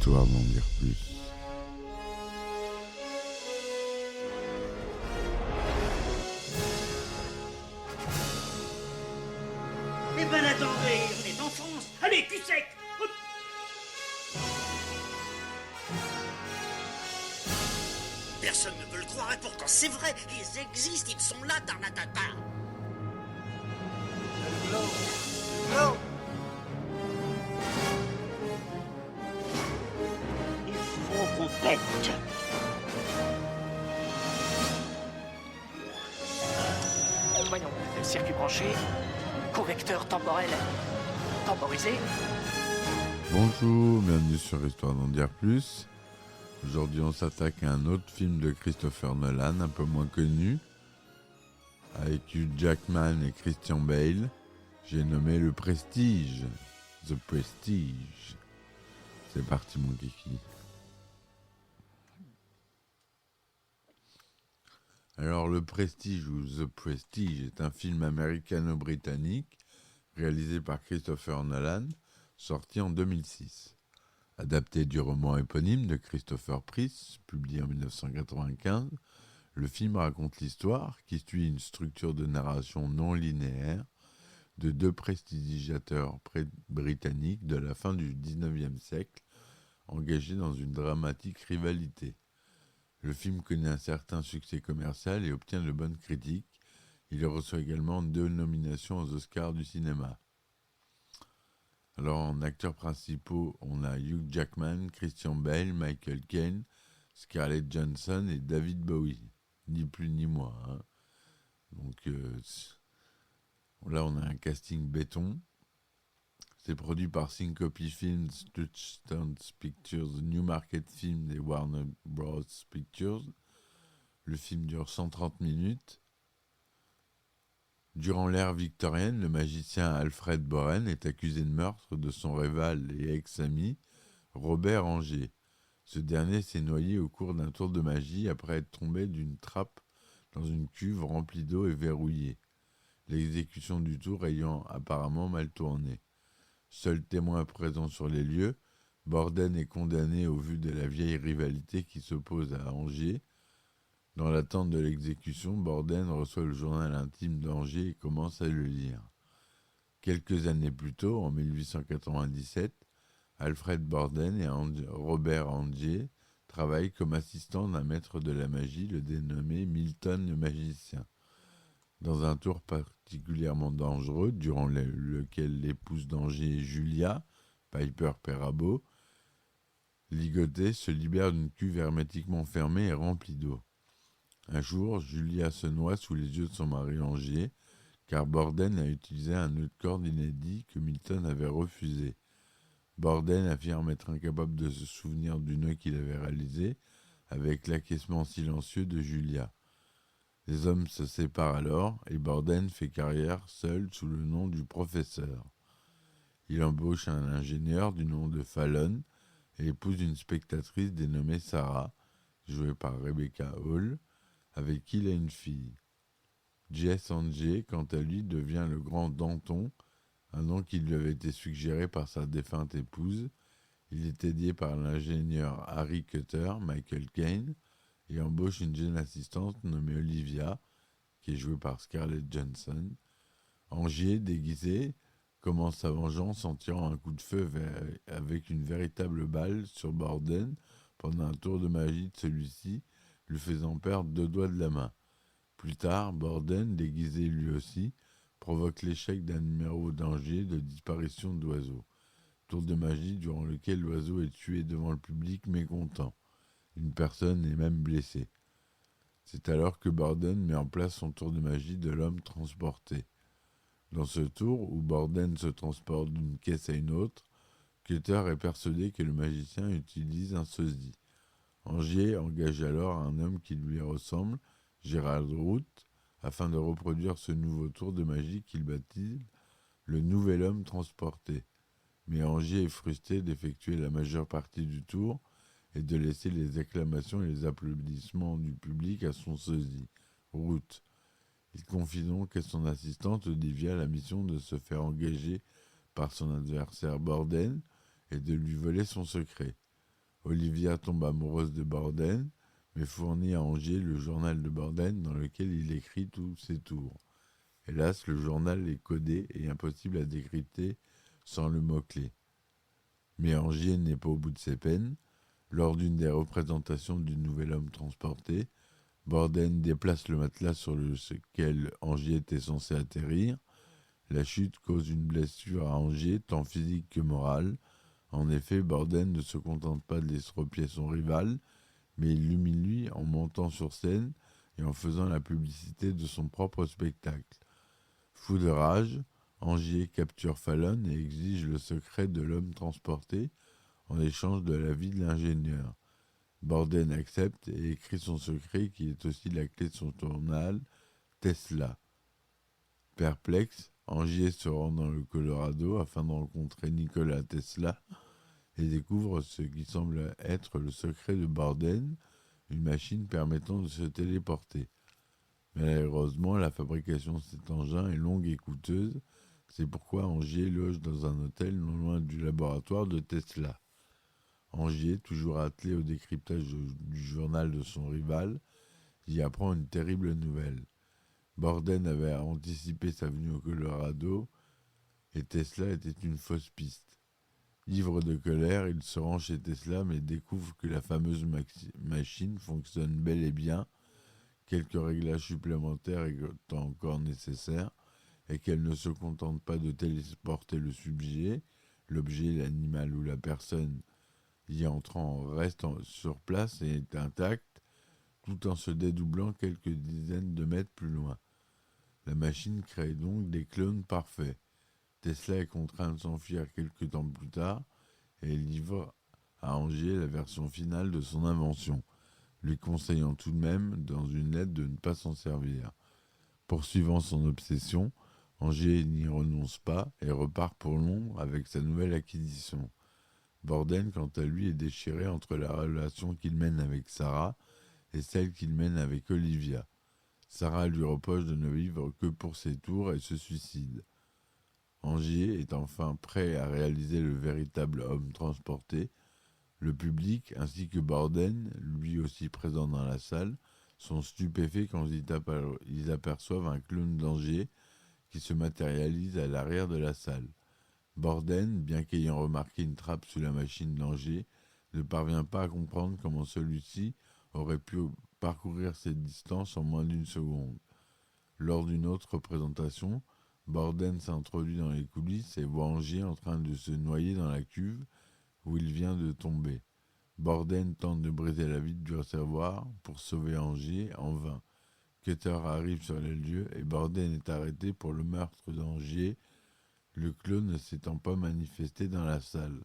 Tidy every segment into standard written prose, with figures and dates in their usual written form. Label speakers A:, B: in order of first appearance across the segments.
A: Histoire d'en dire plus.
B: Eh ben attendez, on est en France. Allez, cul sec. Hop. Personne ne veut le croire et pourtant c'est vrai, ils existent, ils sont là, Tarnatata.
C: Non.
B: Il faut qu'on pète.
D: Voyons, circuit branché, convecteur temporel temporisé.
A: Bonjour, bienvenue sur Histoire d'en dire plus. Aujourd'hui, on s'attaque à un autre film de Christopher Nolan, un peu moins connu, avec Hugh Jackman et Christian Bale. J'ai nommé Le Prestige. The Prestige. C'est parti, mon kiki. Alors, Le Prestige ou The Prestige est un film américano-britannique réalisé par Christopher Nolan, sorti en 2006. Adapté du roman éponyme de Christopher Priest, publié en 1995, le film raconte l'histoire, qui suit une structure de narration non linéaire, de deux prestigiateurs britanniques de la fin du XIXe siècle, engagés dans une dramatique rivalité. Le film connaît un certain succès commercial et obtient de bonnes critiques. Il reçoit également 2 nominations aux Oscars du cinéma. Alors, en acteurs principaux, on a Hugh Jackman, Christian Bale, Michael Caine, Scarlett Johansson et David Bowie. Ni plus ni moins. Hein. Donc, là, on a un casting béton. C'est produit par Syncope Films, Touchstone Pictures, Newmarket Films et Warner Bros. Pictures. Le film dure 130 minutes. Durant l'ère victorienne, le magicien Alfred Boren est accusé de meurtre de son rival et ex-ami Robert Angier. Ce dernier s'est noyé au cours d'un tour de magie après être tombé d'une trappe dans une cuve remplie d'eau et verrouillée. L'exécution du tour ayant apparemment mal tourné. Seul témoin présent sur les lieux, Borden est condamné au vu de la vieille rivalité qui s'oppose à Angier. Dans l'attente de l'exécution, Borden reçoit le journal intime d'Angier et commence à le lire. Quelques années plus tôt, en 1897, Alfred Borden et Robert Angier travaillent comme assistants d'un maître de la magie, le dénommé Milton le magicien. Dans un tour particulièrement dangereux, durant lequel l'épouse d'Angier, Julia, Piper Perabo, ligotée, se libère d'une cuve hermétiquement fermée et remplie d'eau. Un jour, Julia se noie sous les yeux de son mari Angier, car Borden a utilisé un nœud de corde inédit que Milton avait refusé. Borden affirme être incapable de se souvenir du nœud qu'il avait réalisé, avec l'acquiescement silencieux de Julia. Les hommes se séparent alors, et Borden fait carrière seul sous le nom du professeur. Il embauche un ingénieur du nom de Fallon, et épouse une spectatrice dénommée Sarah, jouée par Rebecca Hall, avec qui il a une fille. Jess Angier, quant à lui, devient le grand Danton, un nom qui lui avait été suggéré par sa défunte épouse. Il est aidé par l'ingénieur Harry Cutter, Michael Caine, et embauche une jeune assistante nommée Olivia, qui est jouée par Scarlett Johansson. Angier, déguisé, commence sa vengeance en tirant un coup de feu avec une véritable balle sur Borden pendant un tour de magie de celui-ci, lui faisant perdre 2 doigts de la main. Plus tard, Borden, déguisé lui aussi, provoque l'échec d'un numéro d'Angier de disparition d'oiseaux. Tour de magie durant lequel l'oiseau est tué devant le public mécontent. Une personne est même blessée. C'est alors que Borden met en place son tour de magie de l'homme transporté. Dans ce tour, où Borden se transporte d'une caisse à une autre, Cutter est persuadé que le magicien utilise un sosie. Angier engage alors un homme qui lui ressemble, Gerald Root, afin de reproduire ce nouveau tour de magie qu'il baptise le nouvel homme transporté. Mais Angier est frustré d'effectuer la majeure partie du tour et de laisser les acclamations et les applaudissements du public à son sosie, Root. Il confie donc à son assistante Olivia la mission de se faire engager par son adversaire Borden et de lui voler son secret. Olivia tombe amoureuse de Borden, mais fournit à Angier le journal de Borden dans lequel il écrit tous ses tours. Hélas, le journal est codé et impossible à décrypter sans le mot-clé. Mais Angier n'est pas au bout de ses peines. Lors d'une des représentations du nouvel homme transporté, Borden déplace le matelas sur lequel Angier était censé atterrir. La chute cause une blessure à Angier, tant physique que morale. En effet, Borden ne se contente pas de estropier son rival, mais il l'humilie en montant sur scène et en faisant la publicité de son propre spectacle. Fou de rage, Angier capture Fallon et exige le secret de l'homme transporté en échange de la vie de l'ingénieur. Borden accepte et écrit son secret qui est aussi la clé de son journal, Tesla. Perplexe, Angier se rend dans le Colorado afin de rencontrer Nikola Tesla et découvre ce qui semble être le secret de Borden, une machine permettant de se téléporter. Malheureusement, la fabrication de cet engin est longue et coûteuse, c'est pourquoi Angier loge dans un hôtel non loin du laboratoire de Tesla. Angier, toujours attelé au décryptage du journal de son rival, y apprend une terrible nouvelle. Borden avait anticipé sa venue au Colorado et Tesla était une fausse piste. Ivre de colère, il se rend chez Tesla mais découvre que la fameuse machine fonctionne bel et bien, quelques réglages supplémentaires étant encore nécessaires, et qu'elle ne se contente pas de téléporter le sujet, l'objet, l'animal ou la personne y entrant reste sur place et est intacte, tout en se dédoublant quelques dizaines de mètres plus loin. La machine crée donc des clones parfaits. Tesla est contraint de s'enfuir quelques temps plus tard et livre à Angier la version finale de son invention, lui conseillant tout de même, dans une lettre, de ne pas s'en servir. Poursuivant son obsession, Angier n'y renonce pas et repart pour Londres avec sa nouvelle acquisition. Borden, quant à lui, est déchiré entre la relation qu'il mène avec Sarah et celle qu'il mène avec Olivia. Sarah lui reproche de ne vivre que pour ses tours et se suicide. Angier est enfin prêt à réaliser le véritable homme transporté. Le public, ainsi que Borden, lui aussi présent dans la salle, sont stupéfaits quand ils aperçoivent un clone d'Angier qui se matérialise à l'arrière de la salle. Borden, bien qu'ayant remarqué une trappe sous la machine d'Angier, ne parvient pas à comprendre comment celui-ci aurait pu parcourir cette distance en moins d'une seconde. Lors d'une autre représentation, Borden s'introduit dans les coulisses et voit Angier en train de se noyer dans la cuve où il vient de tomber. Borden tente de briser la vitre du réservoir pour sauver Angier, en vain. Cutter arrive sur les lieux et Borden est arrêté pour le meurtre d'Angier, le clone ne s'étant pas manifesté dans la salle.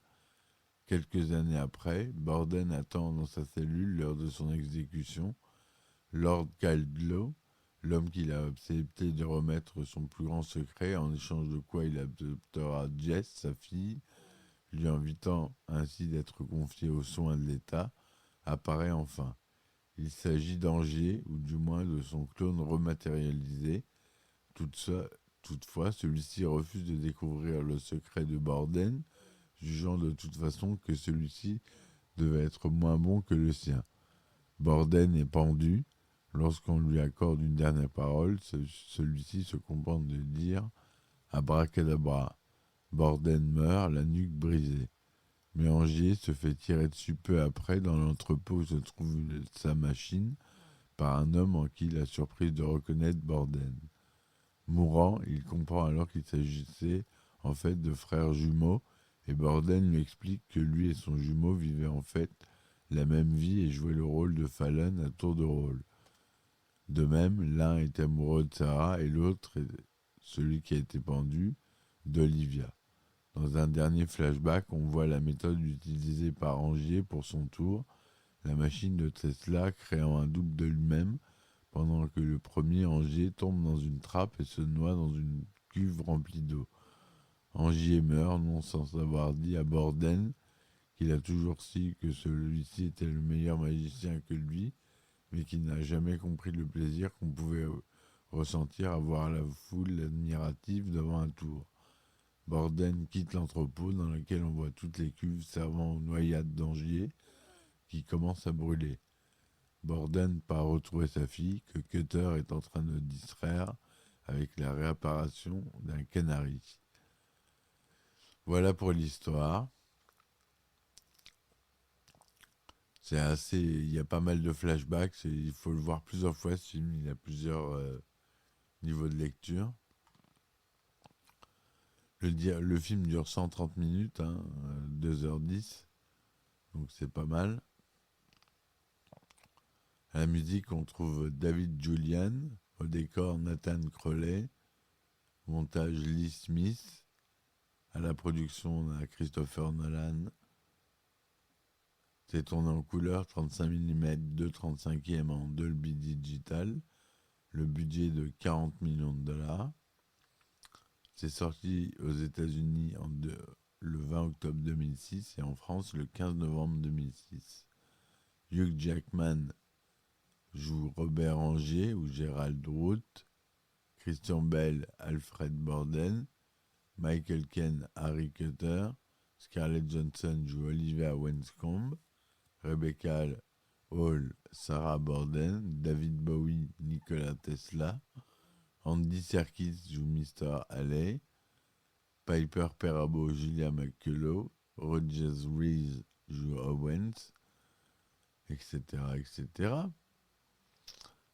A: Quelques années après, Borden attend dans sa cellule l'heure de son exécution. Lord Caldlow, l'homme qu'il a accepté de remettre son plus grand secret, en échange de quoi il adoptera Jess, sa fille, lui invitant ainsi d'être confié aux soins de l'État, apparaît enfin. Il s'agit d'Angier, ou du moins de son clone rematérialisé. Toutefois, celui-ci refuse de découvrir le secret de Borden, jugeant de toute façon que celui-ci devait être moins bon que le sien. Borden est pendu. Lorsqu'on lui accorde une dernière parole, celui-ci se contente de dire « Abracadabra ». Borden meurt, la nuque brisée. Mais Angier se fait tirer dessus peu après dans l'entrepôt où se trouve sa machine par un homme en qui il a surprise de reconnaître Borden. Mourant, il comprend alors qu'il s'agissait en fait de frères jumeaux et Borden lui explique que lui et son jumeau vivaient en fait la même vie et jouaient le rôle de Fallon à tour de rôle. De même, l'un est amoureux de Sarah et l'autre, celui qui a été pendu, d'Olivia. Dans un dernier flashback, on voit la méthode utilisée par Angier pour son tour, la machine de Tesla créant un double de lui-même, pendant que le premier Angier tombe dans une trappe et se noie dans une cuve remplie d'eau. Angier meurt, non sans avoir dit à Borden qu'il a toujours su que celui-ci était le meilleur magicien que lui, mais qu'il n'a jamais compris le plaisir qu'on pouvait ressentir à voir la foule admirative devant un tour. Borden quitte l'entrepôt dans lequel on voit toutes les cuves servant aux noyades d'Angier. qui commence à brûler. Borden part retrouver sa fille, que Cutter est en train de distraire avec la réapparition d'un canari. Voilà pour l'histoire. C'est assez. Il y a pas mal de flashbacks. Il faut le voir plusieurs fois ce film. Il a plusieurs niveaux de lecture. Le film dure 130 minutes, 2h10. Donc c'est pas mal. À la musique, on trouve David Julian. Au décor, Nathan Crowley. Montage, Lee Smith. À la production, on a Christopher Nolan. C'est tourné en couleur 35 mm 2/35 en Dolby Digital. Le budget de 40 millions de dollars. C'est sorti aux États-Unis le 20 octobre 2006 et en France le 15 novembre 2006. Hugh Jackman joue Robert Angier ou Gerald Root. Christian Bale, Alfred Borden. Michael Caine, Harry Cutter. Scarlett Johansson joue Olivia Wenscombe. Rebecca Hall, Sarah Borden. David Bowie, Nikola Tesla. Andy Serkis joue Mr. Halley. Piper Perabo, Julia McCullough. Rogers Rees joue Owens, etc., etc.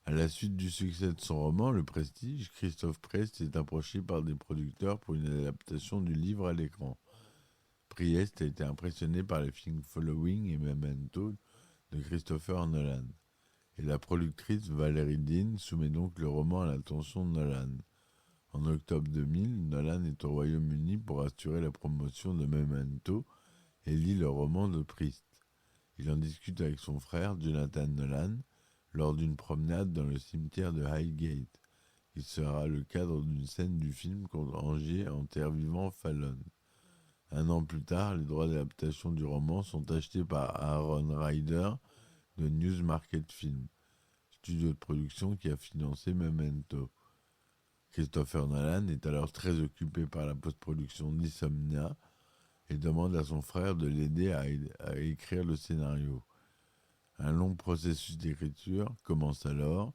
A: À la suite du succès de son roman, Le Prestige, Christophe Priest est approché par des producteurs pour une adaptation du livre à l'écran. Priest a été impressionné par les films Following et Memento de Christopher Nolan. Et la productrice Valerie Dean soumet donc le roman à l'attention de Nolan. En octobre 2000, Nolan est au Royaume-Uni pour assurer la promotion de Memento et lit le roman de Priest. Il en discute avec son frère Jonathan Nolan lors d'une promenade dans le cimetière de Highgate. Il sera le cadre d'une scène du film quand Angier enterre vivant Fallon. Un an plus tard, les droits d'adaptation du roman sont achetés par Aaron Ryder de Newsmarket Film, studio de production qui a financé Memento. Christopher Nolan est alors très occupé par la post-production d'Insomnia et demande à son frère de l'aider à écrire le scénario. Un long processus d'écriture commence alors.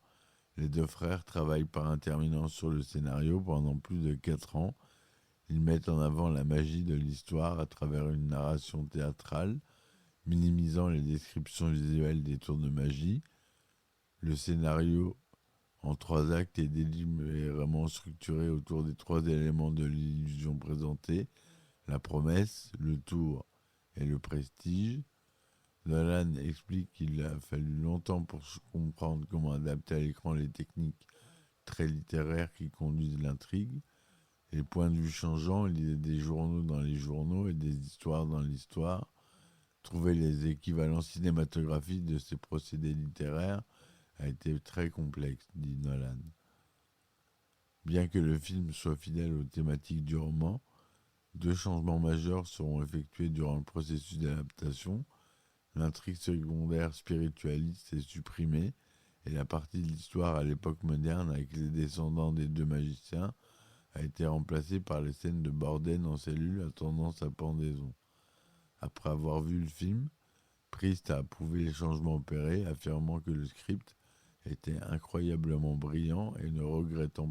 A: Les deux frères travaillent par intermittence sur le scénario pendant plus de 4 ans. Ils mettent en avant la magie de l'histoire à travers une narration théâtrale, minimisant les descriptions visuelles des tours de magie. Le scénario, en 3 actes, est délibérément structuré autour des 3 éléments de l'illusion présentée, la promesse, le tour et le prestige. Nolan explique qu'il a fallu longtemps pour comprendre comment adapter à l'écran les techniques très littéraires qui conduisent l'intrigue. Les points de vue changeants, il y a des journaux dans les journaux et des histoires dans l'histoire. Trouver les équivalents cinématographiques de ces procédés littéraires a été très complexe, dit Nolan. Bien que le film soit fidèle aux thématiques du roman, 2 changements majeurs seront effectués durant le processus d'adaptation. L'intrigue secondaire spiritualiste est supprimée et la partie de l'histoire à l'époque moderne avec les descendants des 2 magiciens a été remplacée par les scènes de Borden en cellule à tendance à pendaison. Après avoir vu le film, Priest a approuvé les changements opérés, affirmant que le script était incroyablement brillant et regrettant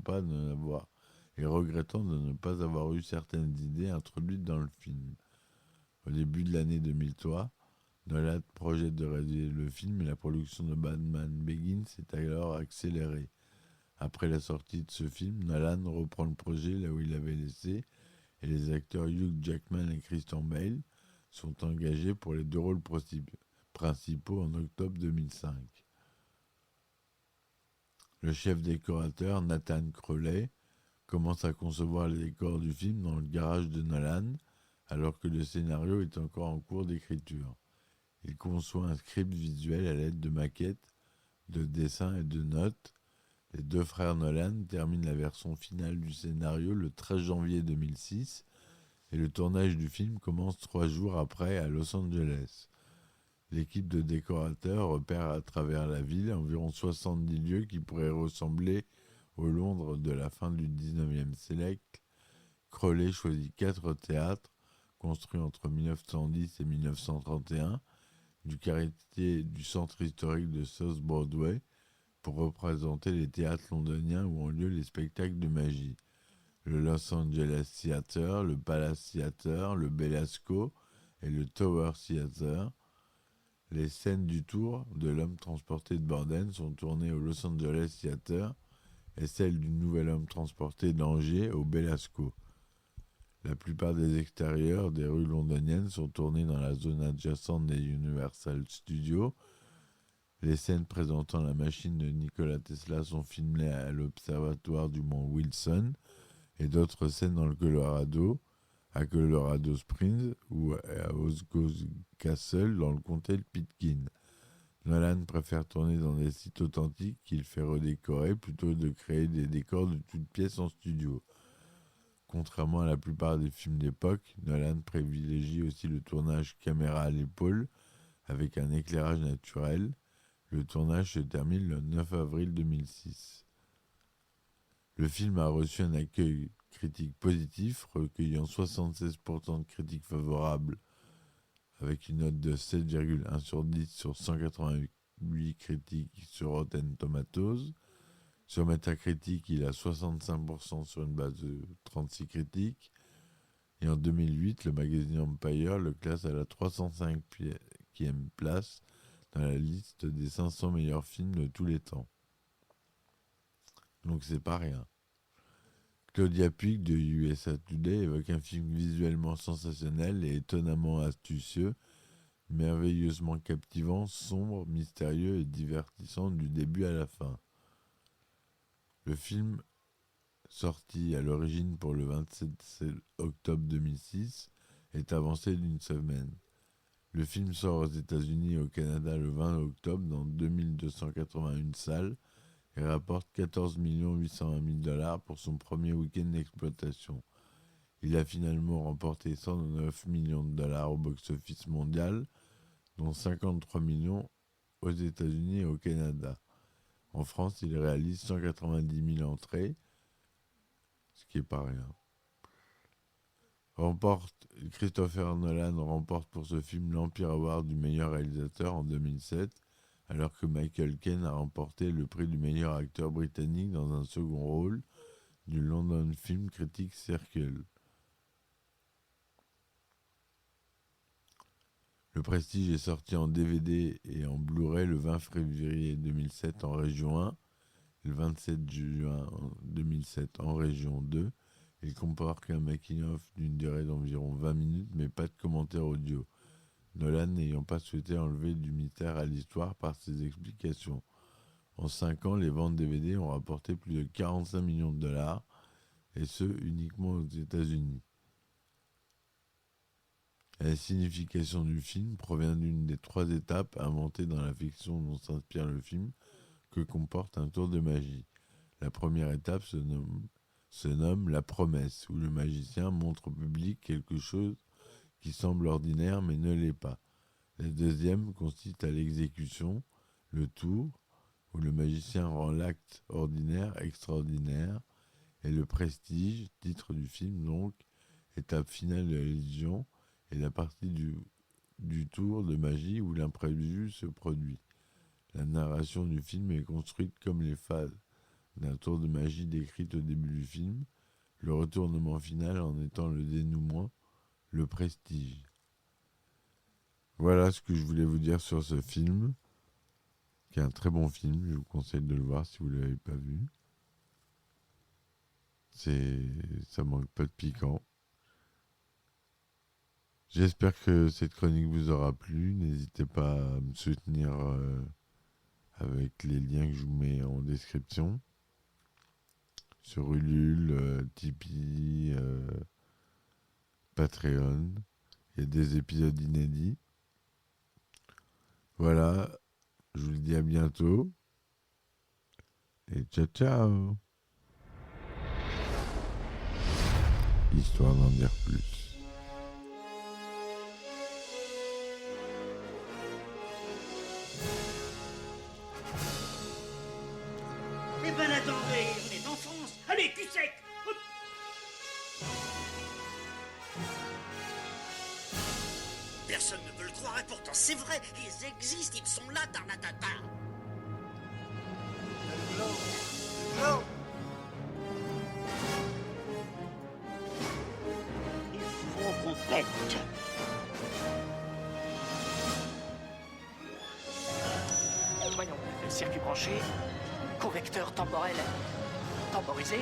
A: de ne pas avoir eu certaines idées introduites dans le film. Au début de l'année 2003, Nolan projette de réaliser le film et la production de Batman Begins s'est alors accélérée. Après la sortie de ce film, Nolan reprend le projet là où il l'avait laissé et les acteurs Hugh Jackman et Christian Bale sont engagés pour les 2 rôles principaux en octobre 2005. Le chef décorateur, Nathan Crowley, commence à concevoir les décors du film dans le garage de Nolan, alors que le scénario est encore en cours d'écriture. Il conçoit un script visuel à l'aide de maquettes, de dessins et de notes. Les 2 frères Nolan terminent la version finale du scénario le 13 janvier 2006 et le tournage du film commence 3 jours après à Los Angeles. L'équipe de décorateurs repère à travers la ville environ 70 lieux qui pourraient ressembler au Londres de la fin du 19e siècle. Crowley choisit 4 théâtres construits entre 1910 et 1931, du quartier du centre historique de South Broadway pour représenter les théâtres londoniens où ont lieu les spectacles de magie. Le Los Angeles Theatre, le Palace Theatre, le Belasco et le Tower Theatre. Les scènes du tour de l'homme transporté de Borden sont tournées au Los Angeles Theatre et celles du nouvel homme transporté d'Angers au Belasco. La plupart des extérieurs des rues londoniennes sont tournés dans la zone adjacente des Universal Studios. Les scènes présentant la machine de Nikola Tesla sont filmées à l'observatoire du mont Wilson et d'autres scènes dans le Colorado, à Colorado Springs ou à Osgood Castle dans le comté de Pitkin. Nolan préfère tourner dans des sites authentiques qu'il fait redécorer plutôt que de créer des décors de toutes pièces en studio. Contrairement à la plupart des films d'époque, Nolan privilégie aussi le tournage caméra à l'épaule avec un éclairage naturel. Le tournage se termine le 9 avril 2006. Le film a reçu un accueil critique positif, recueillant 76% de critiques favorables avec une note de 7,1 sur 10 sur 188 critiques sur Rotten Tomatoes. Sur Metacritic, il a 65% sur une base de 36 critiques. Et en 2008, le magazine Empire le classe à la 305e place dans la liste des 500 meilleurs films de tous les temps. Donc c'est pas rien. Claudia Puig de USA Today évoque un film visuellement sensationnel et étonnamment astucieux, merveilleusement captivant, sombre, mystérieux et divertissant du début à la fin. Le film, sorti à l'origine pour le 27 octobre 2006, est avancé d'une semaine. Le film sort aux États-Unis et au Canada le 20 octobre dans 2281 salles et rapporte 14 820 000 $ pour son premier week-end d'exploitation. Il a finalement remporté 109 millions de dollars au box-office mondial, dont 53 millions aux États-Unis et au Canada. En France, il réalise 190 000 entrées, ce qui n'est pas rien. Christopher Nolan remporte pour ce film l'Empire Award du meilleur réalisateur en 2007, alors que Michael Caine a remporté le prix du meilleur acteur britannique dans un second rôle du London Film Critics Circle. Le Prestige est sorti en DVD et en Blu-ray le 20 février 2007 en région 1, le 27 juin 2007 en région 2. Il comporte un making-of d'une durée d'environ 20 minutes, mais pas de commentaires audio. Nolan n'ayant pas souhaité enlever du mystère à l'histoire par ses explications. En 5 ans, les ventes DVD ont rapporté plus de 45 millions de dollars, et ce uniquement aux États-Unis. La signification du film provient d'une des 3 étapes inventées dans la fiction dont s'inspire le film que comporte un tour de magie. La première étape se nomme la promesse, où le magicien montre au public quelque chose qui semble ordinaire mais ne l'est pas. La deuxième consiste à l'exécution, le tour, où le magicien rend l'acte ordinaire extraordinaire, et le prestige, titre du film donc, étape finale de la l'illusion, est la partie du tour de magie où l'imprévu se produit. La narration du film est construite comme les phases d'un tour de magie décrite au début du film, le retournement final en étant le dénouement, le prestige. Voilà ce que je voulais vous dire sur ce film, qui est un très bon film, je vous conseille de le voir si vous ne l'avez pas vu. Ça manque pas de piquant. J'espère que cette chronique vous aura plu. N'hésitez pas à me soutenir avec les liens que je vous mets en description. Sur Ulule, Tipeee, Patreon. Il y a des épisodes inédits. Voilà. Je vous dis à bientôt. Et ciao ciao. Histoire d'en dire plus.
B: Eh ben attendez, on est en France. Allez, cul sec. Hop. Personne ne veut le croire et pourtant c'est vrai. Ils existent, ils sont là, Tarnatata.
C: Le globe. Le globe.
E: Il faut qu'on pète.
D: Voyons, le circuit branché, correcteur temporel temporisé,